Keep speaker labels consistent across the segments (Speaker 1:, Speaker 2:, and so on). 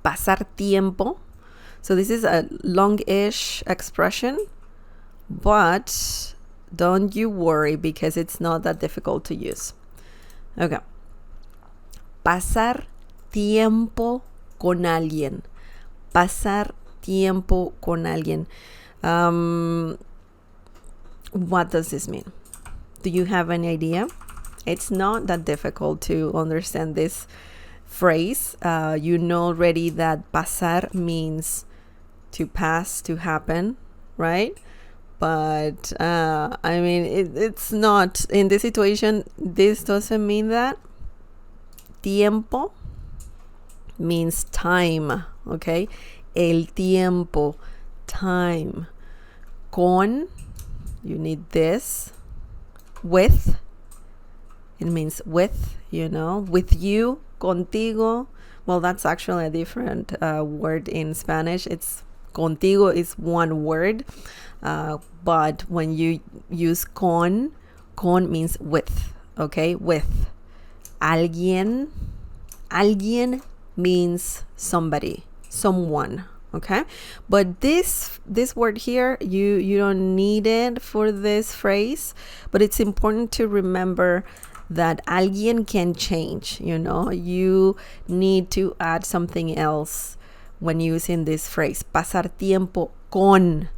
Speaker 1: pasar tiempo. So this is a long-ish expression, but don't you worry because it's not that difficult to use. Okay. Pasar tiempo con alguien. Pasar tiempo con alguien. What does this mean? Do you have any idea? It's not that difficult to understand this phrase. You know already that pasar means to pass, to happen, right? But I mean, it's not in this situation. This doesn't mean that. Tiempo means time, okay? El tiempo, time. Con, you need this. With, it means with, with you, contigo. Well, that's actually a different word in Spanish. It's contigo is one word, but when you use con means with, okay? With. Alguien means somebody, someone, okay? But this word here, you don't need it for this phrase, but it's important to remember that alguien can change, you need to add something else when using this phrase, pasar tiempo con,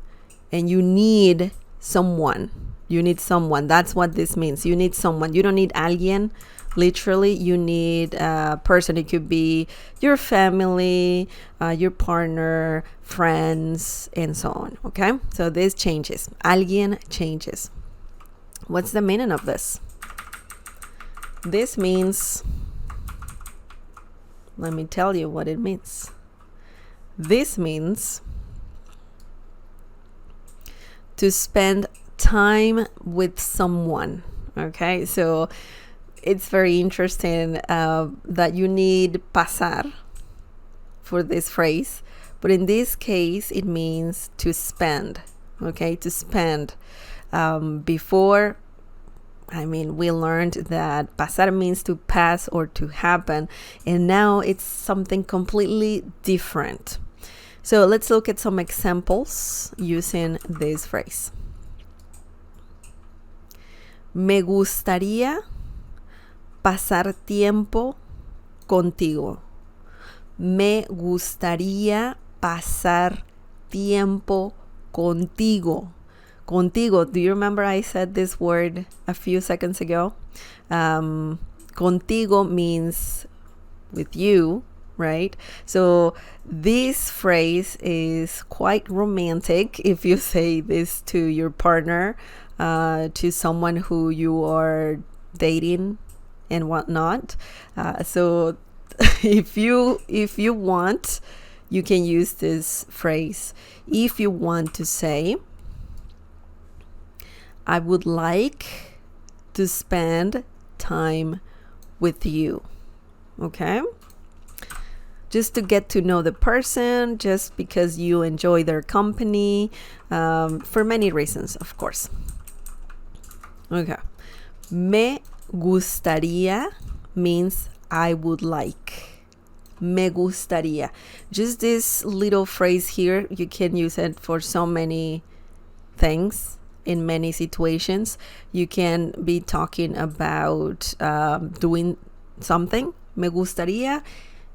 Speaker 1: and you need someone, that's what this means. You need someone, you don't need alguien. Literally, you need a person. It could be your family, your partner, friends, and so on, okay? So this changes. Alguien changes. What's the meaning of this? This means, let me tell you what it means. This means to spend time with someone, okay? So it's very interesting that you need pasar for this phrase, but in this case it means to spend, okay? To spend. Before, we learned that pasar means to pass or to happen, and now it's something completely different. So let's look at some examples using this phrase. Me gustaría pasar tiempo contigo. Me gustaría pasar tiempo contigo. Contigo. Do you remember I said this word a few seconds ago? Contigo means with you, right? So this phrase is quite romantic if you say this to your partner, to someone who you are dating and whatnot. So if you want, you can use this phrase. If you want to say, I would like to spend time with you, okay? Just to get to know the person, just because you enjoy their company, for many reasons, of course. Okay. Me gustaría means I would like. Me gustaría. Just this little phrase here, you can use it for so many things in many situations. You can be talking about doing something. Me gustaría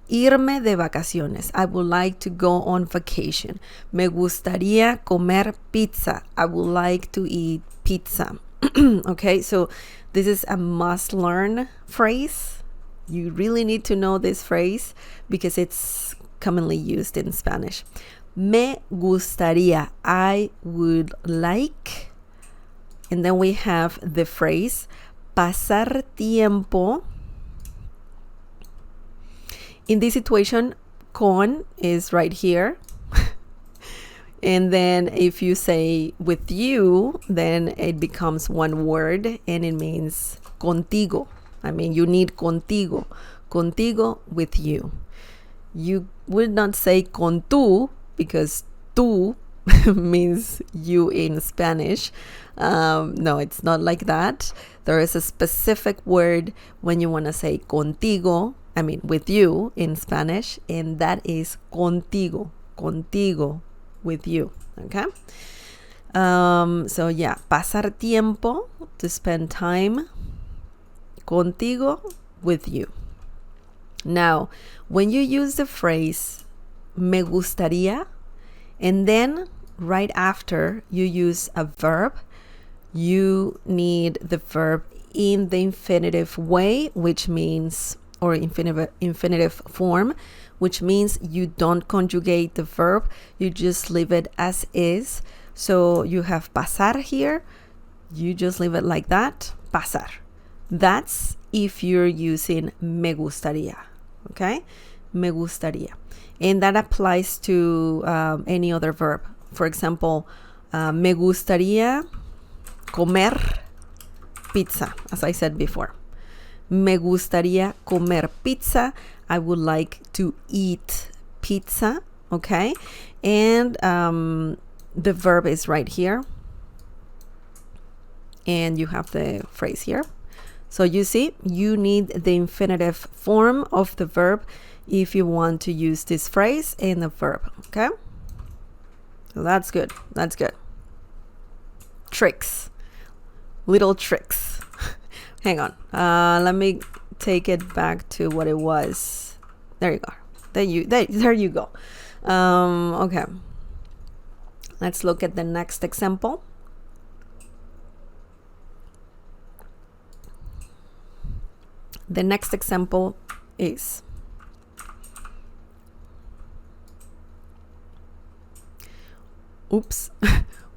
Speaker 1: irme de vacaciones. I would like to go on vacation. Me gustaría comer pizza. I would like to eat pizza. Okay, so this is a must-learn phrase. You really need to know this phrase because it's commonly used in Spanish. Me gustaría. I would like. And then we have the phrase pasar tiempo. In this situation, con is right here. And then if you say with you, then it becomes one word and it means contigo. You need contigo. Contigo, with you. You would not say con tú because tú means you in Spanish. No, it's not like that. There is a specific word when you want to say contigo, I mean, with you in Spanish, and that is contigo. Contigo, with you. Okay? So yeah, pasar tiempo, to spend time. Contigo, with you. Now, when you use the phrase me gustaría, and then right after you use a verb, you need the verb in the infinitive way, which means, or infinitive form, which means you don't conjugate the verb, you just leave it as is. So you have pasar here, you just leave it like that, pasar. That's if you're using me gustaría, okay? Me gustaría. And that applies to any other verb. For example, me gustaría comer pizza, as I said before. Me gustaría comer pizza. I would like to eat pizza, okay? And the verb is right here. And you have the phrase here. So you see, you need the infinitive form of the verb if you want to use this phrase in the verb, okay? So that's good. That's good. Tricks. Little tricks. Hang on. Let me take it back to what it was. There you go. There you go. Okay. Let's look at the next example. The next example is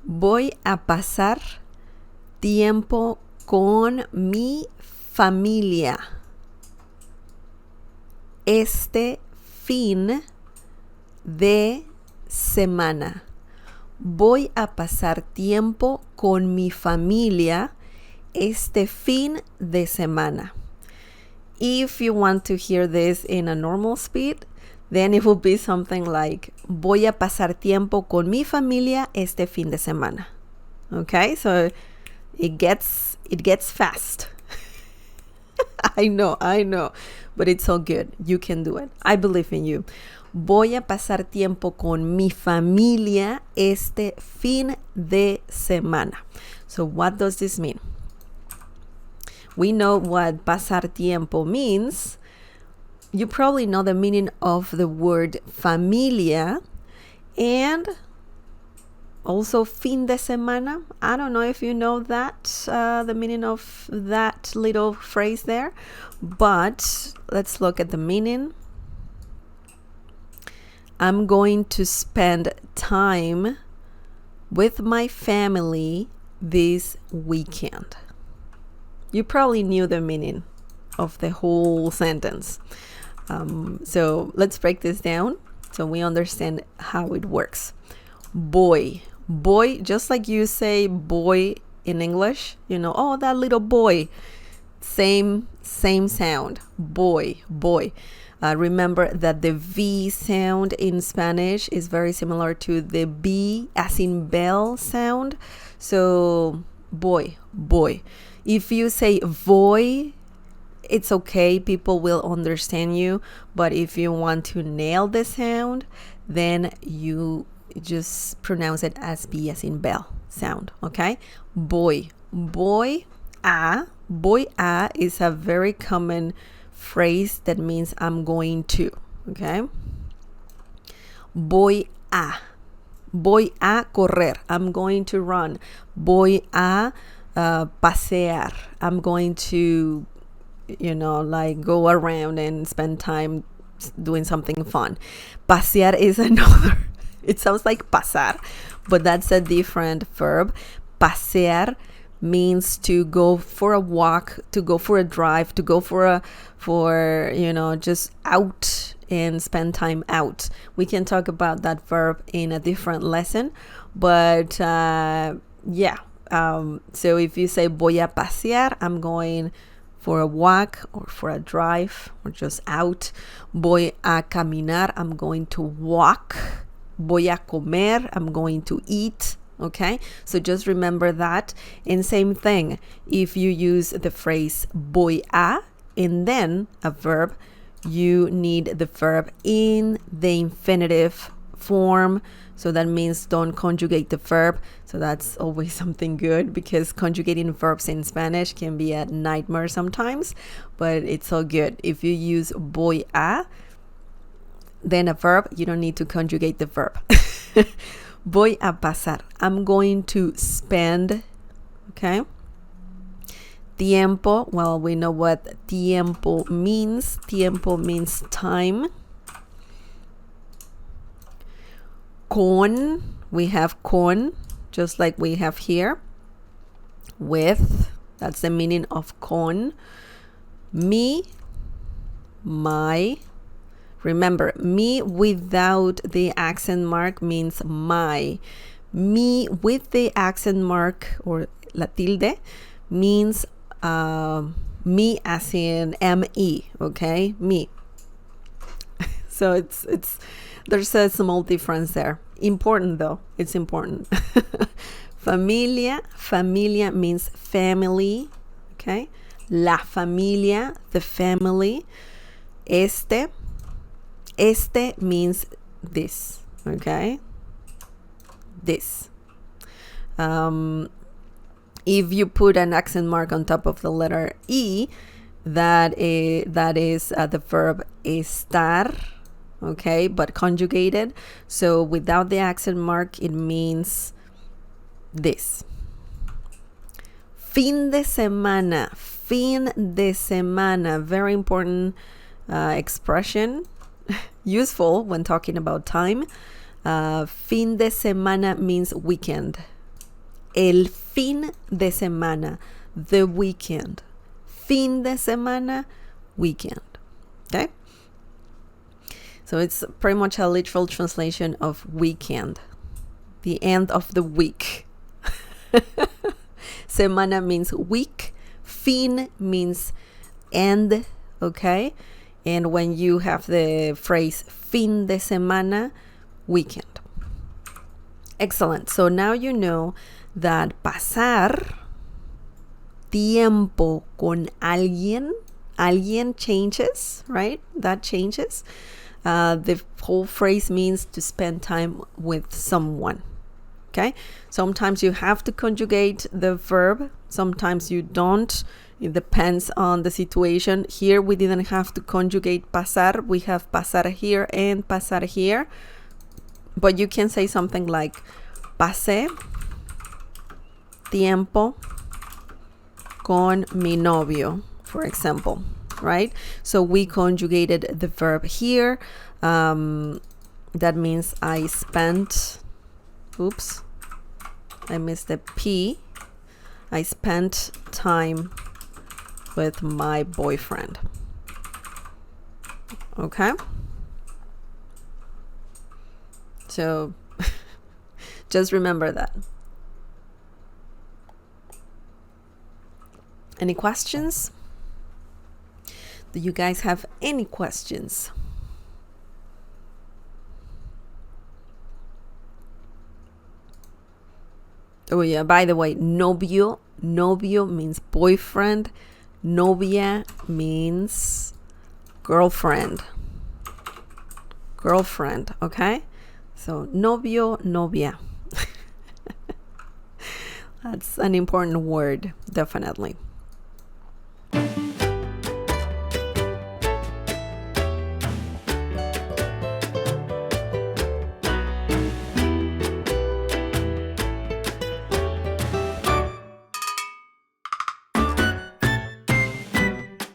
Speaker 1: voy a pasar tiempo con mi familia este fin de semana. Voy a pasar tiempo con mi familia este fin de semana. If you want to hear this in a normal speed, then it will be something like voy a pasar tiempo con mi familia este fin de semana. Okay, so it gets fast. I know, but it's all good. You can do it. I believe in you. Voy a pasar tiempo con mi familia este fin de semana. So what does this mean? We know what pasar tiempo means. You probably know the meaning of the word familia and also fin de semana. I don't know if you know that, the meaning of that little phrase there, but let's look at the meaning. I'm going to spend time with my family this weekend. You probably knew the meaning of the whole sentence. So let's break this down so we understand how it works. Boy, just like you say boy in English, you know, oh, that little boy. Same sound. Boy. Remember that the V sound in Spanish is very similar to the B as in bell sound. So boy. If you say voy, it's okay. People will understand you. But if you want to nail the sound, then you just pronounce it as B as in bell sound. Okay? Boy a is a very common phrase that means I'm going to. Okay? Voy a correr. I'm going to run. Voy a pasear. I'm going to, like go around and spend time doing something fun. Pasear is another. It sounds like pasar, but that's a different verb. Pasear means to go for a walk, to go for a drive, to go for just out and spend time out. We can talk about that verb in a different lesson, but so if you say voy a pasear, I'm going for a walk or for a drive or just out. Voy a caminar, I'm going to walk. Voy a comer, I'm going to eat. Okay, so just remember that. And same thing, if you use the phrase voy a and then a verb, you need the verb in the infinitive form. So that means don't conjugate the verb. So that's always something good, because conjugating verbs in Spanish can be a nightmare sometimes, but it's all good. If you use voy a, then a verb, you don't need to conjugate the verb. Voy a pasar. I'm going to spend, okay? Tiempo, well, we know what tiempo means. Tiempo means time. Con, we have con, just like we have here. With, that's the meaning of con. Mi, my. Remember, me without the accent mark means my. Me with the accent mark, or la tilde, means me as in me, okay? Me. So it's there's a small difference there. Important though, it's important. Familia means family, okay? La familia, the family. Este means this, okay? This. If you put an accent mark on top of the letter E, that is the verb estar, okay, but conjugated. So without the accent mark, it means this. Fin de semana, very important expression, useful when talking about time. Fin de semana means weekend. El fin de semana, the weekend. Fin de semana, weekend. Okay? So it's pretty much a literal translation of weekend. The end of the week. Semana means week. Fin means end. Okay? And when you have the phrase fin de semana, weekend. Excellent. So now you know that pasar tiempo con alguien changes, right? That changes. The whole phrase means to spend time with someone. Okay? Sometimes you have to conjugate the verb, sometimes you don't. It depends on the situation. Here we didn't have to conjugate pasar. We have pasar here and pasar here. But you can say something like pasé tiempo con mi novio, for example, right? So we conjugated the verb here. That means I spent, oops, I missed the P. I spent time with my boyfriend. Okay? So just remember that. Any questions? Do you guys have any questions? Oh yeah, by the way, novio means boyfriend. Novia means girlfriend. Okay? So novio, novia. That's an important word, definitely.